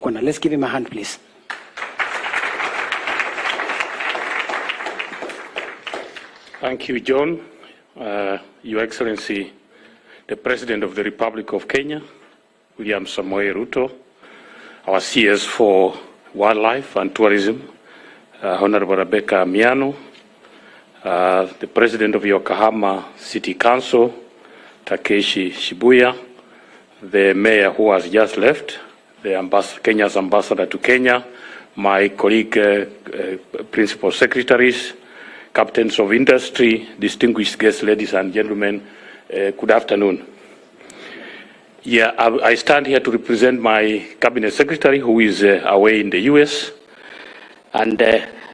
corner. Let's give him a hand, please. Thank you, John. Your Excellency, the President of the Republic of Kenya, William Samoei Ruto, our CS for Wildlife and Tourism, Honorable Rebecca Miano, the President of Yokohama City Council, Takeshi Shibuya, the Mayor who has just left, the Kenya's Ambassador to Kenya, my colleague, Principal Secretaries, Captains of Industry, distinguished guests, ladies and gentlemen, good afternoon. Yeah, I stand here to represent my Cabinet Secretary who is away in the US. And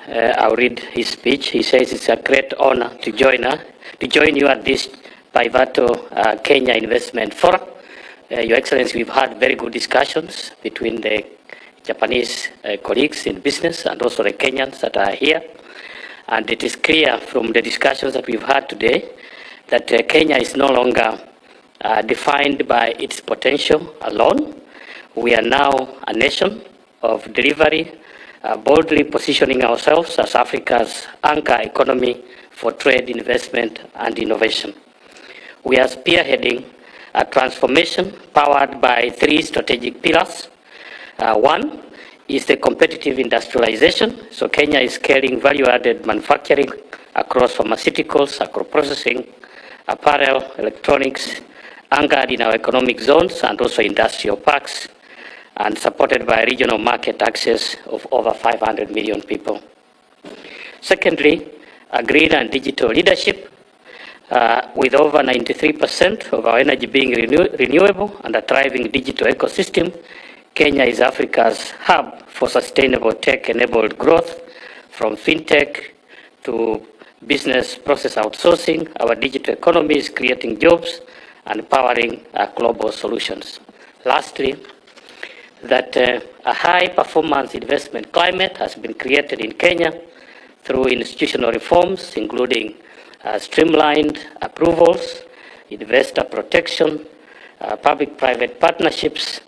I'll read his speech. He says it's a great honor to join you at this pivotal Kenya Investment Forum. Your Excellency, we've had very good discussions between the Japanese colleagues in business and also the Kenyans that are here. And it is clear from the discussions that we've had today that Kenya is no longer defined by its potential alone. We are now a nation of delivery, boldly positioning ourselves as Africa's anchor economy for trade, investment, and innovation. We are spearheading a transformation powered by three strategic pillars. One is the competitive industrialization. So Kenya is scaling value-added manufacturing across pharmaceuticals, agro-processing, apparel, electronics, anchored in our economic zones and also industrial parks, and supported by regional market access of over 500 million people. Secondly, a green and digital leadership, with over 93% of our energy being renewable and a thriving digital ecosystem. Kenya is Africa's hub for sustainable tech-enabled growth, from fintech to business process outsourcing. Our digital economy is creating jobs and powering global solutions. Lastly, that a high-performance investment climate has been created in Kenya through institutional reforms, including streamlined approvals, investor protection, public-private partnerships,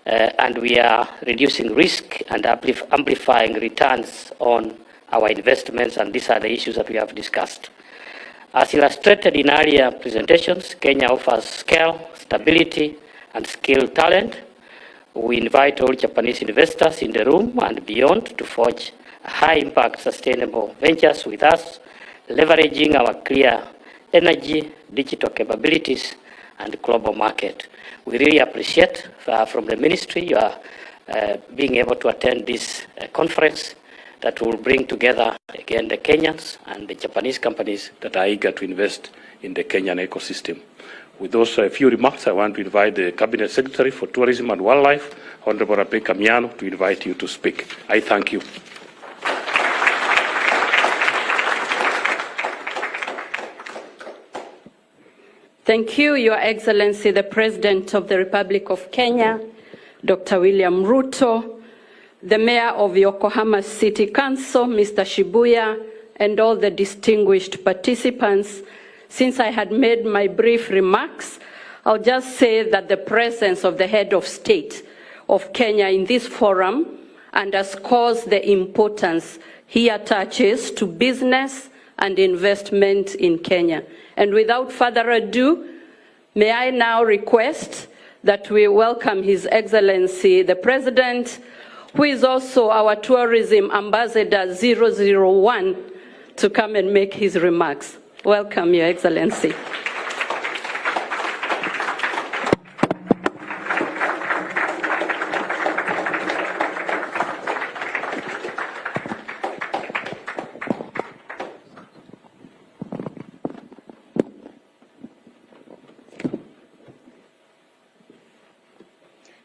and we are reducing risk and amplifying returns on our investments, and these are the issues that we have discussed. As illustrated in earlier presentations, Kenya offers scale, stability, and skilled talent. We invite all Japanese investors in the room and beyond to forge high-impact sustainable ventures with us, leveraging our clear energy, digital capabilities, and global market. We really appreciate from the ministry you are being able to attend this conference that will bring together, again, the Kenyans and the Japanese companies that are eager to invest in the Kenyan ecosystem. With those few remarks, I want to invite the Cabinet Secretary for Tourism and Wildlife, Honorable Rebecca Miano, to invite you to speak. I thank you. Thank you, Your Excellency, the President of the Republic of Kenya, Dr. William Ruto, the Mayor of Yokohama City Council, Mr. Shibuya, and all the distinguished participants. Since I had made my brief remarks, I'll just say that the presence of the head of state of Kenya in this forum underscores the importance he attaches to business and investment in Kenya. And without further ado, may I now request that we welcome His Excellency, the President, who is also our Tourism Ambassador 001, to come and make his remarks. Welcome, Your Excellency.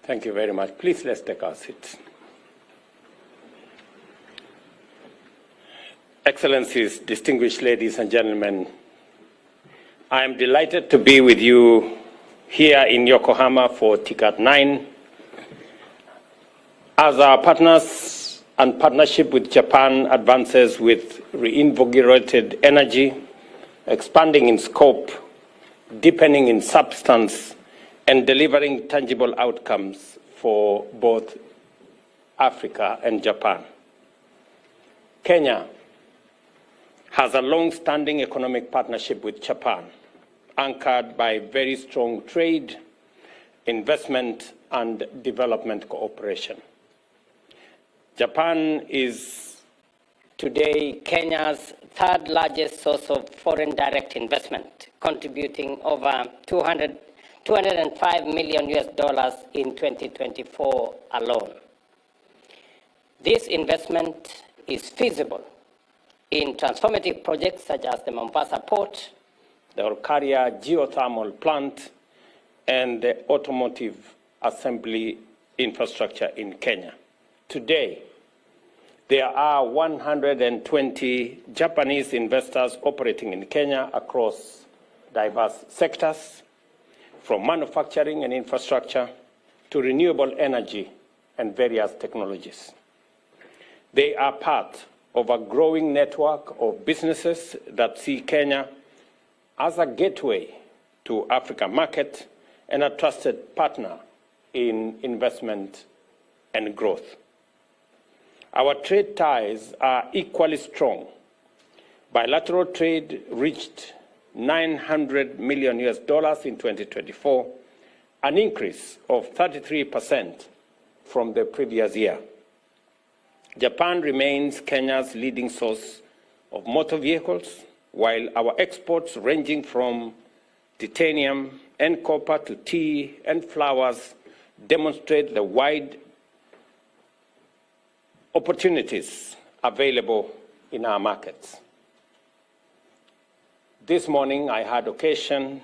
Thank you very much. Please, let's take our seats. Excellencies, distinguished ladies and gentlemen, I am delighted to be with you here in Yokohama for TICAD 9. As our partners and partnership with Japan advances with reinvigorated energy, expanding in scope, deepening in substance, and delivering tangible outcomes for both Africa, and Japan. Kenya has a long-standing economic partnership with Japan, anchored by very strong trade, investment, and development cooperation. Japan is today Kenya's third largest source of foreign direct investment, contributing over $205 million in 2024 alone. This investment is feasible in transformative projects such as the Mombasa Port, the Olkaria geothermal plant, and the automotive assembly infrastructure in Kenya. Today, there are 120 Japanese investors operating in Kenya across diverse sectors, from manufacturing and infrastructure to renewable energy and various technologies. They are part of a growing network of businesses that see Kenya as a gateway to African market and a trusted partner in investment and growth. Our trade ties are equally strong. Bilateral trade reached $900 million in 2024, an increase of 33% from the previous year. Japan remains Kenya's leading source of motor vehicles, while our exports ranging from titanium and copper to tea and flowers demonstrate the wide opportunities available in our markets. This morning, I had occasion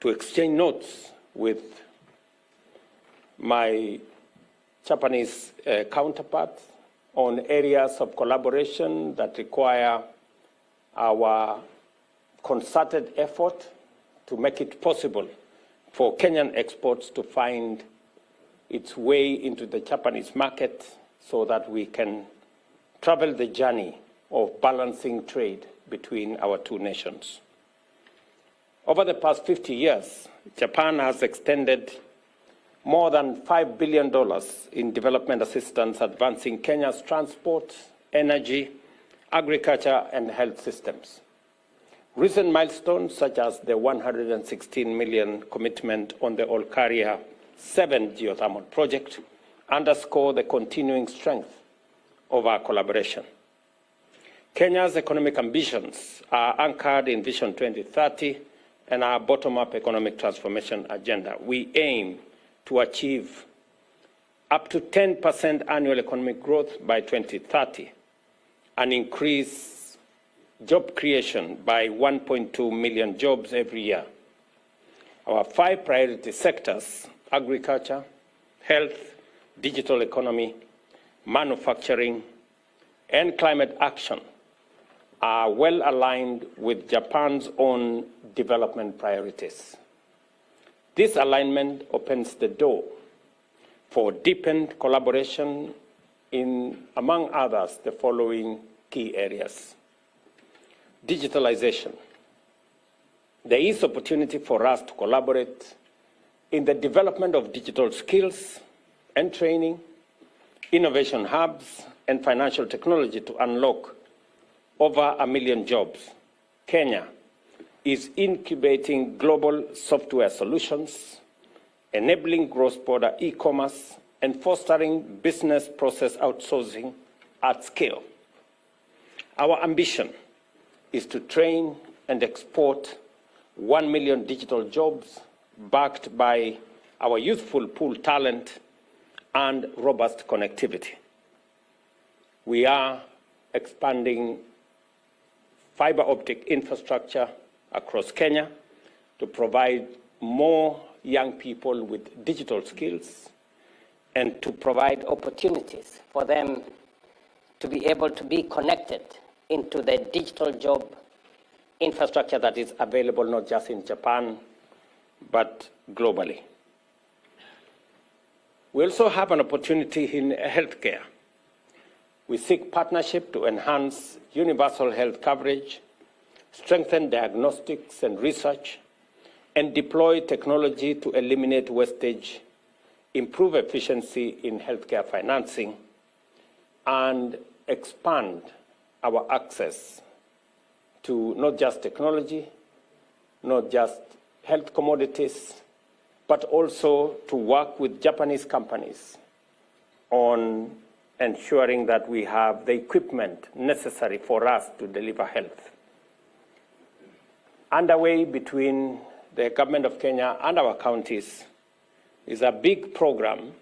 to exchange notes with my Japanese counterparts on areas of collaboration that require our concerted effort to make it possible for Kenyan exports to find its way into the Japanese market so that we can travel the journey of balancing trade between our two nations. Over the past 50 years, Japan has extended more than $5 billion in development assistance, advancing Kenya's transport, energy, agriculture, and health systems. Recent milestones, such as the $116 million commitment on the Olkaria 7 geothermal project, underscore the continuing strength of our collaboration. Kenya's economic ambitions are anchored in Vision 2030 and our bottom-up economic transformation agenda. We aim to achieve up to 10% annual economic growth by 2030 and increase job creation by 1.2 million jobs every year. Our 5 priority sectors, agriculture, health, digital economy, manufacturing, and climate action, are well aligned with Japan's own development priorities. This alignment opens the door for deepened collaboration in, among others, the following key areas. Digitalization. There is opportunity for us to collaborate in the development of digital skills and training, innovation hubs, and financial technology to unlock over 1 million jobs. Kenya is incubating global software solutions, enabling cross-border e-commerce, and fostering business process outsourcing at scale. Our ambition is to train and export 1 million digital jobs backed by our youthful pool talent and robust connectivity. We are expanding fiber optic infrastructure across Kenya to provide more young people with digital skills and to provide opportunities for them to be able to be connected into the digital job infrastructure that is available not just in Japan, but globally. We also have an opportunity in healthcare. We seek partnership to enhance universal health coverage, strengthen diagnostics and research, and deploy technology to eliminate wastage improve efficiency in healthcare financing, and expand our access to not just technology, not just health commodities, but also to work with Japanese companies on ensuring that we have the equipment necessary for us to deliver health. Underway between the government of Kenya and our counties is a big program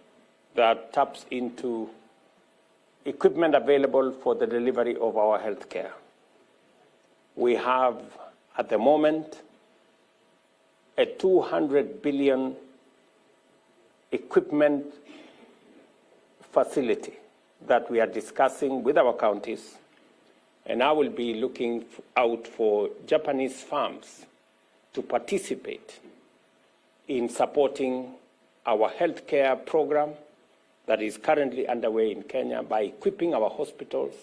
that taps into equipment available for the delivery of our health care. We have, at the moment, a 200 billion equipment facility that we are discussing with our counties, and I will be looking out for Japanese firms to participate in supporting our healthcare program that is currently underway in Kenya by equipping our hospitals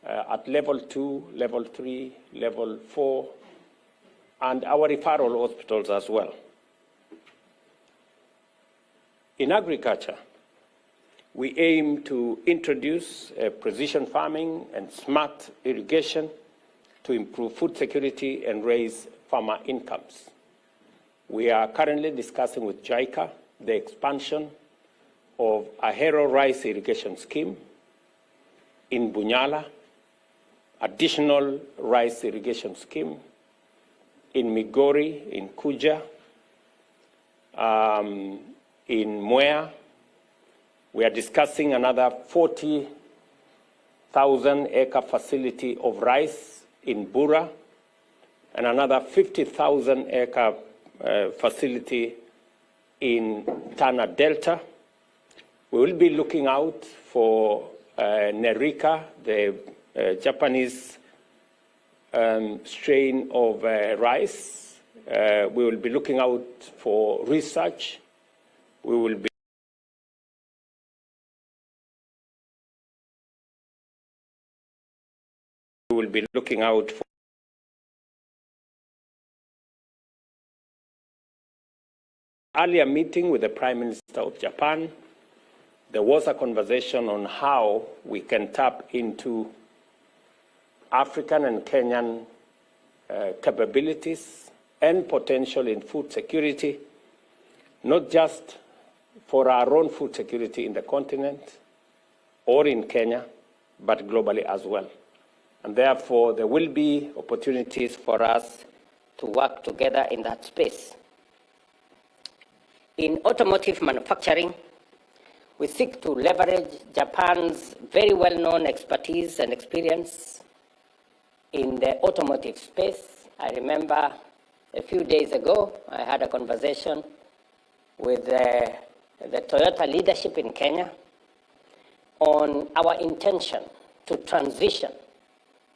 at level 2, level 3, level 4, and our referral hospitals as well. In agriculture, we aim to introduce precision farming and smart irrigation to improve food security and raise farmer incomes. We are currently discussing with JICA the expansion of a Hero rice irrigation scheme in Bunyala, additional rice irrigation scheme in Migori, in Kuja, in Mwea. We are discussing another 40,000-acre facility of rice in Bura, and another 50,000-acre facility in Tana Delta. We will be looking out for Nerika, the Japanese strain of rice. We will be looking out for research. We will be looking out for earlier meeting with the Prime Minister of Japan. There was a conversation on how we can tap into African and Kenyan capabilities and potential in food security, not just for our own food security in the continent or in Kenya, but globally as well. And therefore, there will be opportunities for us to work together in that space. In automotive manufacturing, we seek to leverage Japan's very well-known expertise and experience in the automotive space. I remember a few days ago, I had a conversation with the Toyota leadership in Kenya on our intention to transition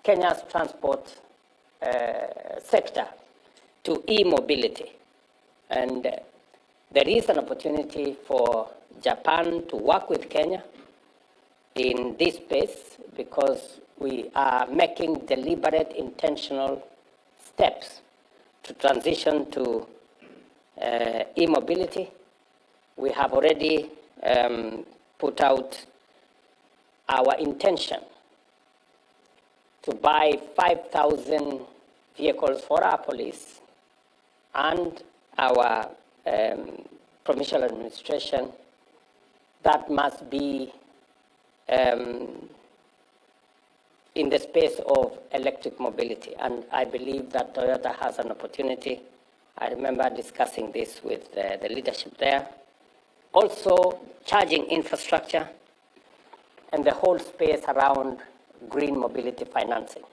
Kenya's transport sector to e-mobility. And there is an opportunity for Japan to work with Kenya in this space because we are making deliberate, intentional steps to transition to e-mobility. We have already put out our intention to buy 5,000 vehicles for our police and our provincial administration that must be in the space of electric mobility. And I believe that Toyota has an opportunity. I remember discussing this with the leadership there. Also, charging infrastructure and the whole space around green mobility financing.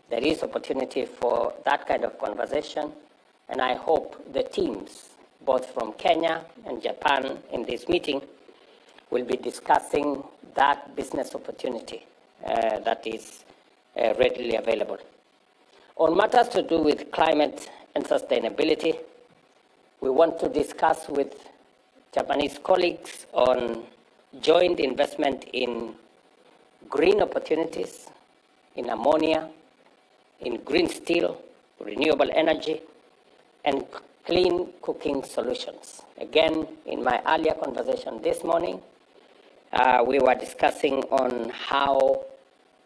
There is opportunity for that kind of conversation, and I hope the teams, both from Kenya and Japan in this meeting, will be discussing that business opportunity that is readily available. On matters to do with climate and sustainability, we want to discuss with Japanese colleagues on joint investment in green opportunities, in ammonia, in green steel, renewable energy, and clean cooking solutions. Again, in my earlier conversation this morning, we were discussing on how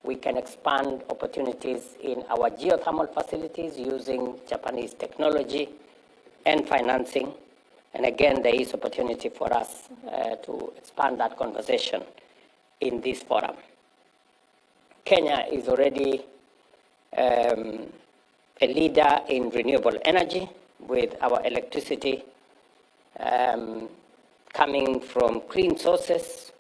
we can expand opportunities in our geothermal facilities using Japanese technology and financing. And again, there is opportunity for us to expand that conversation in this forum. Kenya is already a leader in renewable energy, with our electricity coming from clean sources.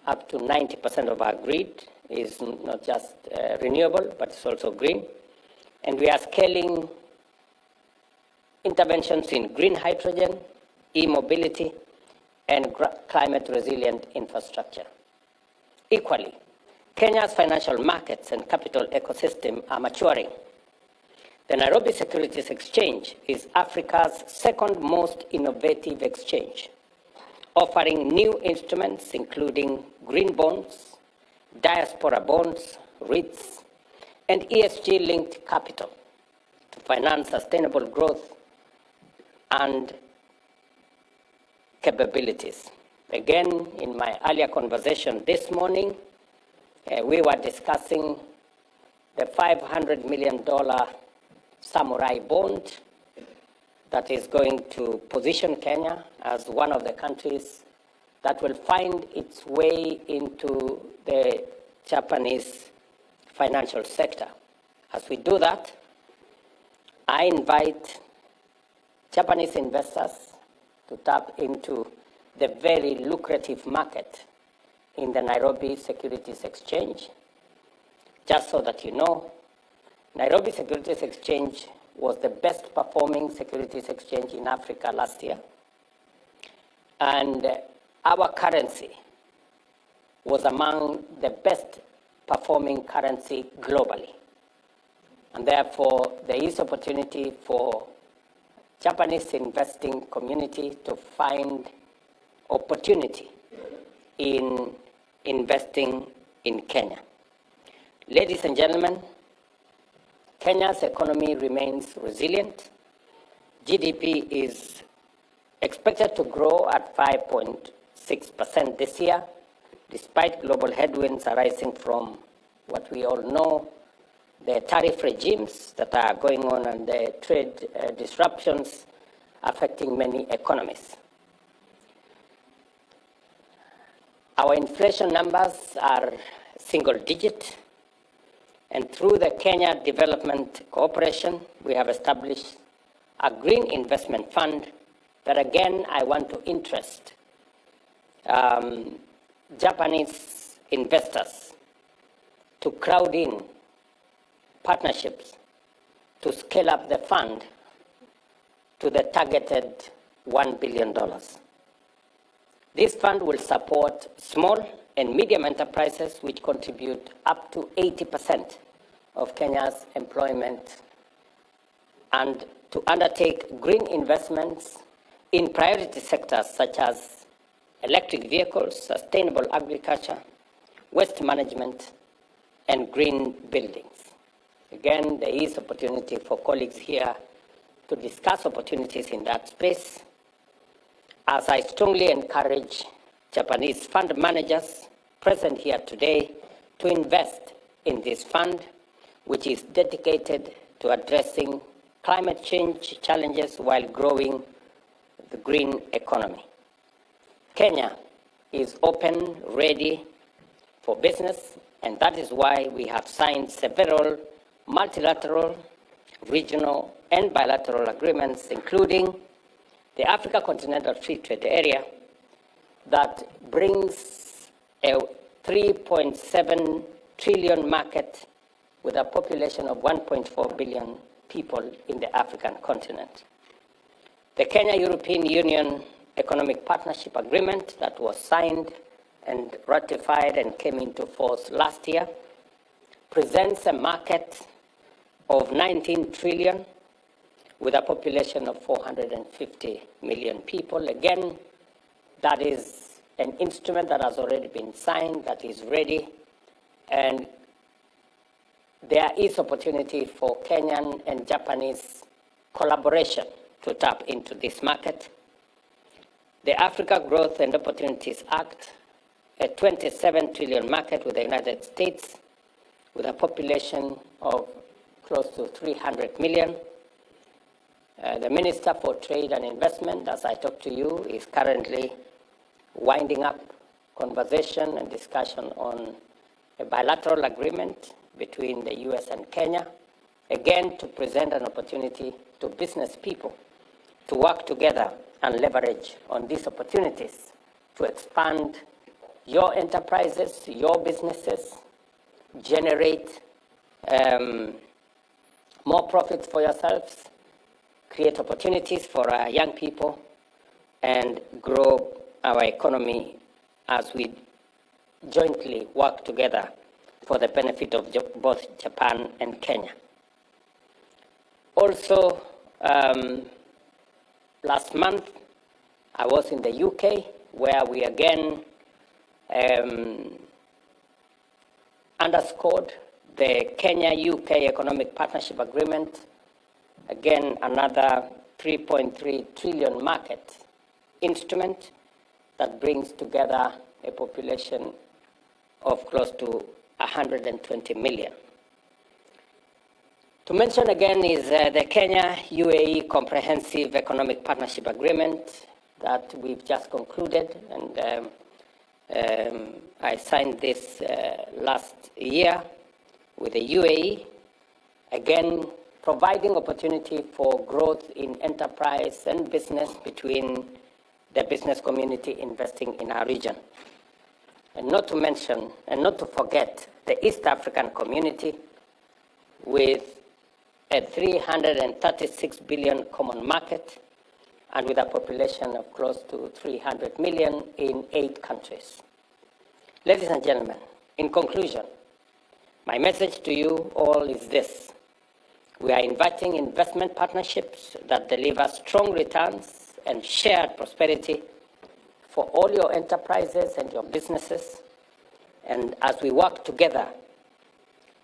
Up to 90% of our grid is not just renewable, but it's also green. And we are scaling interventions in green hydrogen, e-mobility, and climate-resilient infrastructure. Equally, Kenya's financial markets and capital ecosystem are maturing. The Nairobi Securities Exchange is Africa's second most innovative exchange, offering new instruments including green bonds, diaspora bonds, REITs, and ESG-linked capital to finance sustainable growth and capabilities. Again, in my earlier conversation this morning, we were discussing the $500 million samurai bond that is going to position Kenya as one of the countries that will find its way into the Japanese financial sector. As we do that, I invite Japanese investors to tap into the very lucrative market in the Nairobi Securities Exchange. Just so that you know, Nairobi Securities Exchange was the best performing securities exchange in Africa last year. And our currency was among the best performing currency globally. And therefore, there is opportunity for Japanese investing community to find opportunity in investing in Kenya. Ladies and gentlemen, Kenya's economy remains resilient. GDP is expected to grow at 5.6% this year, despite global headwinds arising from what we all know, the tariff regimes that are going on and the trade disruptions affecting many economies. Our inflation numbers are single digit, and through the Kenya Development Cooperation, we have established a green investment fund that, again, I want to interest Japanese investors to crowd in partnerships to scale up the fund to the targeted $1 billion. This fund will support small and medium enterprises which contribute up to 80% of Kenya's employment, and to undertake green investments in priority sectors such as electric vehicles, sustainable agriculture, waste management, and green buildings. Again, there is opportunity for colleagues here to discuss opportunities in that space, as I strongly encourage Japanese fund managers present here today to invest in this fund, which is dedicated to addressing climate change challenges while growing the green economy. Kenya is open, ready for business, and that is why we have signed several multilateral, regional, and bilateral agreements, including the Africa Continental Free Trade Area, that brings a 3.7 trillion market with a population of 1.4 billion people in the African continent. The Kenya-European Union Economic Partnership Agreement that was signed and ratified and came into force last year presents a market of 19 trillion with a population of 450 million people. Again, that is an instrument that has already been signed, that is ready, and there is opportunity for Kenyan and Japanese collaboration to tap into this market. The Africa Growth and Opportunities Act, a 27 trillion market with the United States, with a population of close to 300 million. The Minister for Trade and Investment, as I talk to you, is currently winding up conversation and discussion on a bilateral agreement between the US and Kenya, again to present an opportunity to business people to work together and leverage on these opportunities to expand your enterprises, your businesses, generate more profits for yourselves, create opportunities for our young people, and grow our economy as we jointly work together for the benefit of both Japan and Kenya. Also, last month, I was in the UK, where we again underscored the Kenya-UK Economic Partnership Agreement, again another 3.3 trillion market instrument that brings together a population of close to 120 million. To mention again is the Kenya-UAE Comprehensive Economic Partnership Agreement that we've just concluded, and I signed this last year with the UAE, again providing opportunity for growth in enterprise and business between the business community investing in our region. And not to mention, and not to forget, the East African community with a 336 billion common market and with a population of close to 300 million in 8 countries. Ladies and gentlemen, in conclusion, my message to you all is this. We are inviting investment partnerships that deliver strong returns and shared prosperity for all your enterprises and your businesses. And as we work together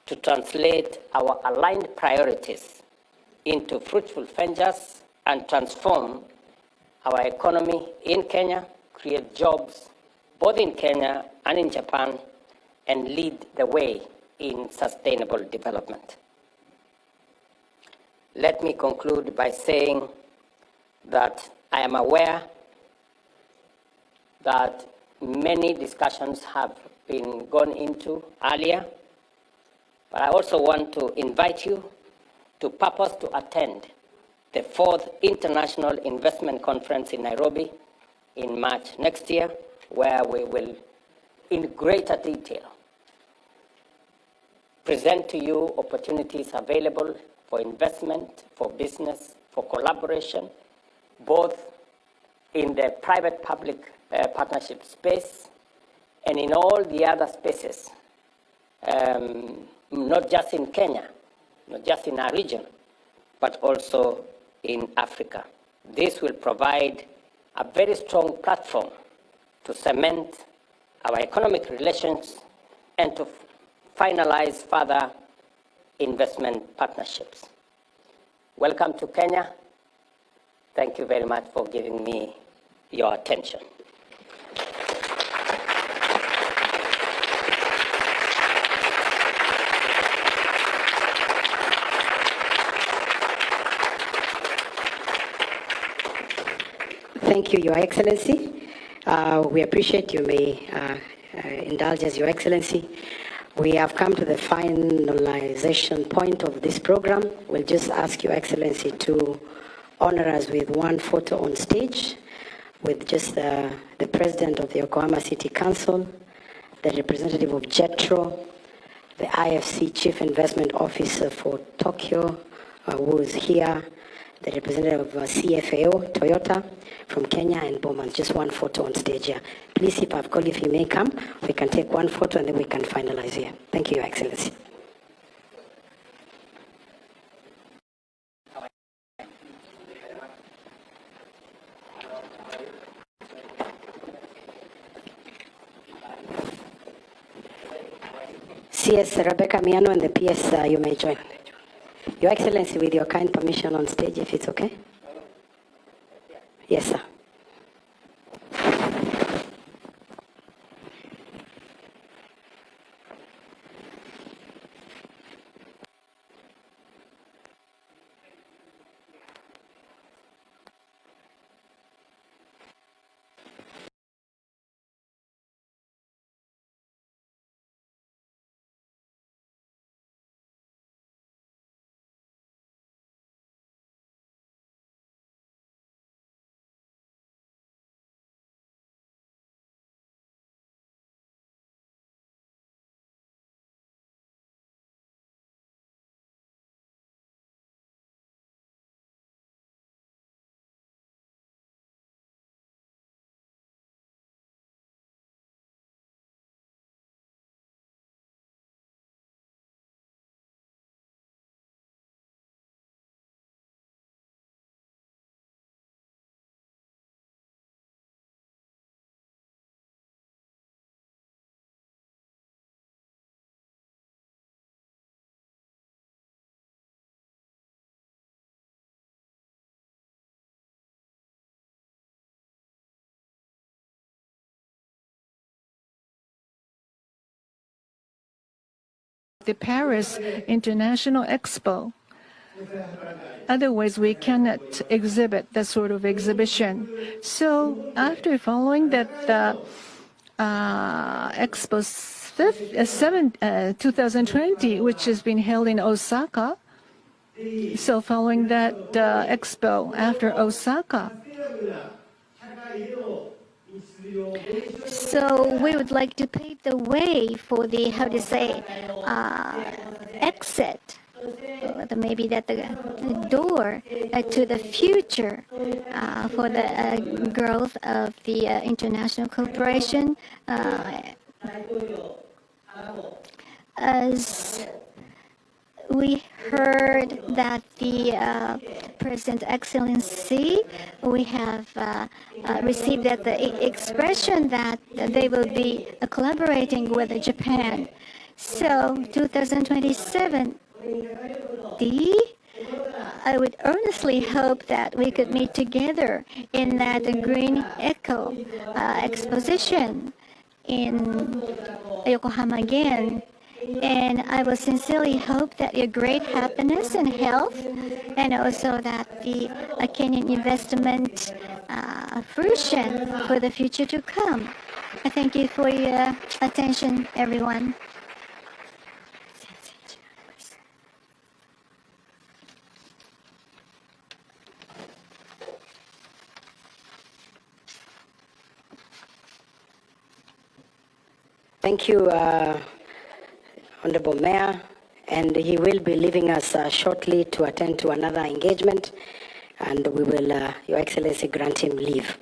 to translate our aligned priorities into fruitful ventures and transform our economy in Kenya, create jobs both in Kenya and in Japan, and lead the way in sustainable development. Let me conclude by saying that I am aware that many discussions have been gone into earlier, but I also want to invite you to purpose to attend the 4th International Investment Conference in Nairobi in March next year, where we will, in greater detail, present to you opportunities available for investment, for business, for collaboration, both in the private-public partnership space and in all the other spaces, not just in Kenya, not just in our region, but also in Africa. This will provide a very strong platform to cement our economic relations and to finalize further investment partnerships. Welcome to Kenya. Thank you very much for giving me your attention. Thank you, Your Excellency. We appreciate you may indulge us, Your Excellency. We have come to the finalization point of this program. We'll just ask Your Excellency to honor us with one photo on stage with just the President of the Yokohama City Council, the representative of JETRO, the IFC Chief Investment Officer for Tokyo, who is here, the representative of CFAO, Toyota, from Kenya, and Bowman. Just one photo on stage here. Please, if you may come, we can take one photo and then we can finalize here. Thank you, Your Excellency. CS Rebecca Miano and the PS, you may join. Your Excellency, with your kind permission on stage, if it's okay. Yes, sir. The Paris International Expo. Otherwise, we cannot exhibit that sort of exhibition. So after following that Expo 2020, which has been held in Osaka, so following that Expo after Osaka, so we would like to pave the way for the, how to say, exit, maybe that the door to the future for the growth of the international cooperation. As we heard that the President Excellency, we have received that the expression that they will be collaborating with Japan. So 2027, I would earnestly hope that we could meet together in that Green Eco exposition in Yokohama again. And I will sincerely hope that your great happiness and health, and also that the Kenyan investment fruition for the future to come. I thank you for your attention, everyone. Thank you, Honorable Mayor, and he will be leaving us shortly to attend to another engagement, and we will, Your Excellency, grant him leave.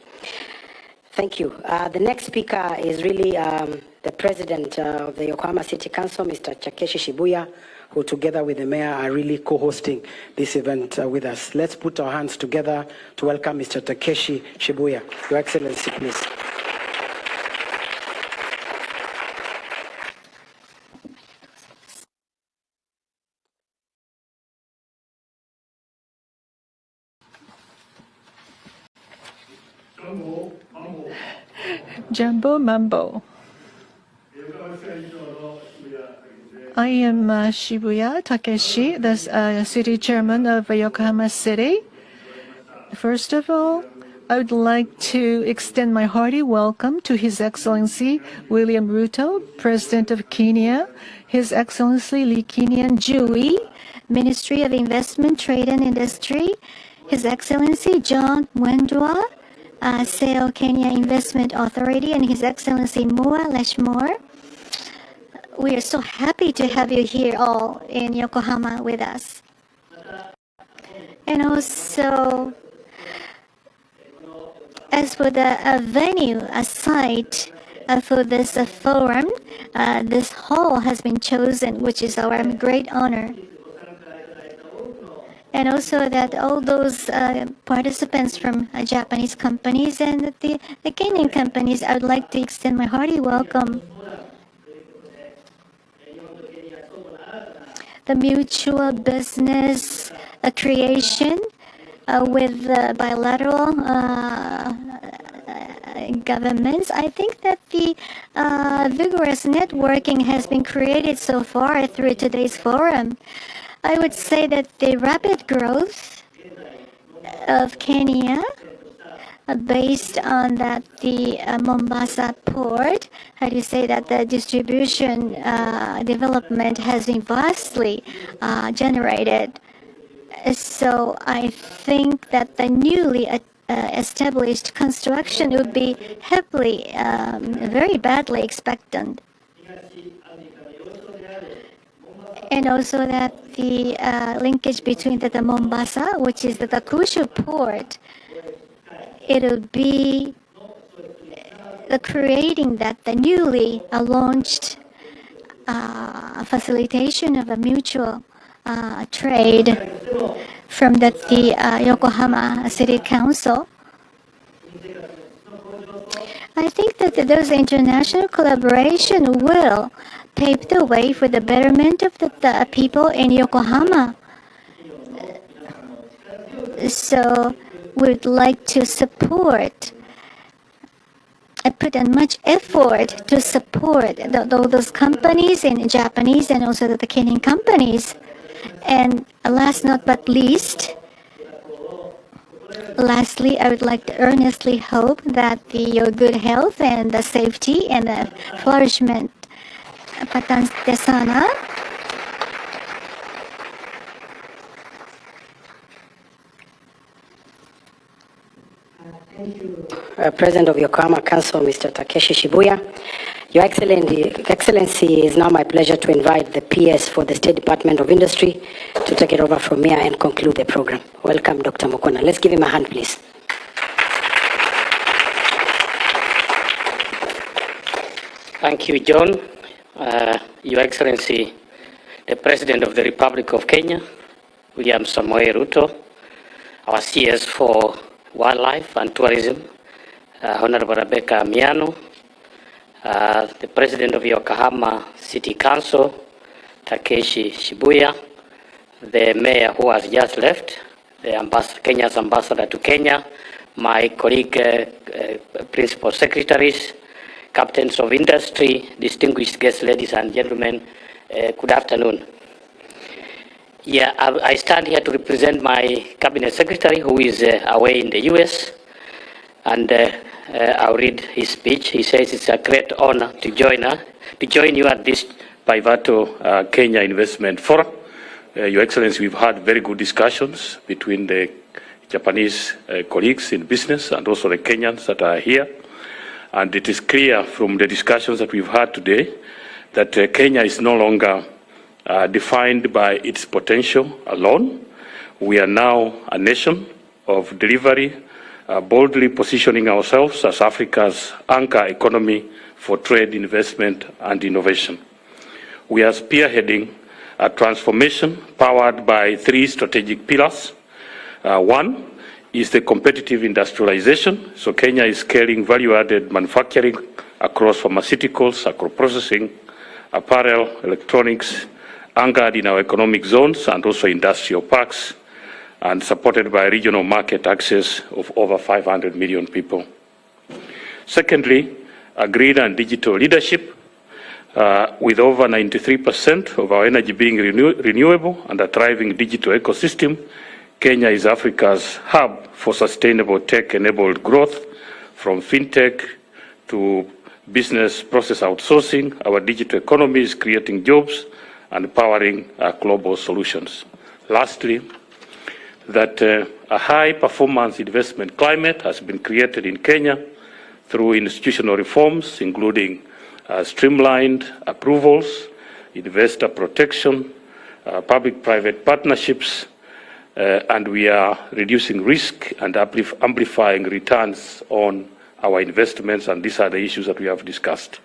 Thank you. The next speaker is really the President of the Yokohama City Council, Mr. Takeshi Shibuya, who together with the Mayor are really co-hosting this event with us. Let's put our hands together to welcome Mr. Takeshi Shibuya. Your Excellency, please. Jumbo Mambo. I am Shibuya Takeshi, the city chairman of Yokohama City. First of all, I would like to extend my hearty welcome to His Excellency William Ruto, President of Kenya, His Excellency Lee Kenyan Jui, Ministry of Investment, Trade and Industry, His Excellency John Mwendwa, SAIL Kenya Investment Authority, and His Excellency Mua Leshmore. We are so happy to have you here all in Yokohama with us. And also, as for the venue, a site for this forum, this hall has been chosen, which is our great honor. And also that all those participants from Japanese companies and the Kenyan companies, I would like to extend my hearty welcome. The mutual business creation with bilateral governments. I think that the vigorous networking has been created so far through today's forum. I would say that the rapid growth of Kenya, based on that the Mombasa port, how do you say that the distribution development has been vastly generated. So I think that the newly established construction would be heavily, very badly expectant. And also that the linkage between the Mombasa, which is the crucial port, it will be creating that the newly launched facilitation of a mutual trade from the Yokohama City Council. I think that those international collaboration will pave the way for the betterment of the people in Yokohama. So we'd like to support, put in much effort to support those companies in Japanese and also the Kenyan companies. And last not but least, lastly, I would like to earnestly hope that your good health and the safety and the flourishment patante sana. President of Yokohama Council, Mr. Takeshi Shibuya. Your Excellency, it is now my pleasure to invite the PS for the State Department of Industry to take it over from here and conclude the program. Welcome, Dr. Mukona. Let's give him a hand, please. Thank you, John. Your Excellency, the President of the Republic of Kenya, William Samoei Ruto, our CS for Wildlife and Tourism, Honorable Rebecca Miano, the President of Yokohama City Council, Takeshi Shibuya, the Mayor who has just left, the Kenya's Ambassador to Kenya, my colleague, Principal Secretaries, Captains of Industry, distinguished guests, ladies and gentlemen, good afternoon. Yeah, I stand here to represent my Cabinet Secretary who is away in the US, and I'll read his speech. He says it's a great honor to join you at this pivotal Kenya Investment Forum. Your Excellency, we've had very good discussions between the Japanese colleagues in business and also the Kenyans that are here. And it is clear from the discussions that we've had today that Kenya is no longer defined by its potential alone. We are now a nation of delivery, boldly positioning ourselves as Africa's anchor economy for trade, investment, and innovation. We are spearheading a transformation powered by three strategic pillars. One is the competitive industrialization. So Kenya is scaling value-added manufacturing across pharmaceuticals, agro-processing, apparel, electronics, anchored in our economic zones and also industrial parks, and supported by regional market access of over 500 million people. Secondly, a green and digital leadership, with over 93% of our energy being renewable and a thriving digital ecosystem. Kenya is Africa's hub for sustainable tech-enabled growth, from fintech to business process outsourcing. Our digital economy is creating jobs and powering global solutions. Lastly, that a high-performance investment climate has been created in Kenya through institutional reforms, including streamlined approvals, investor protection, public-private partnerships, and we are reducing risk and amplifying returns on our investments, and these are the issues that we have discussed.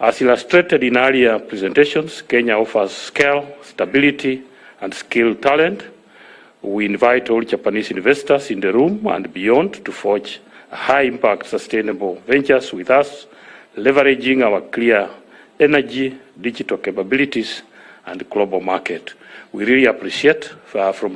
As illustrated in earlier presentations, Kenya offers scale, stability, and skilled talent. We invite all Japanese investors in the room and beyond to forge high-impact sustainable ventures with us, leveraging our clear energy, digital capabilities, and global market. We really appreciate from the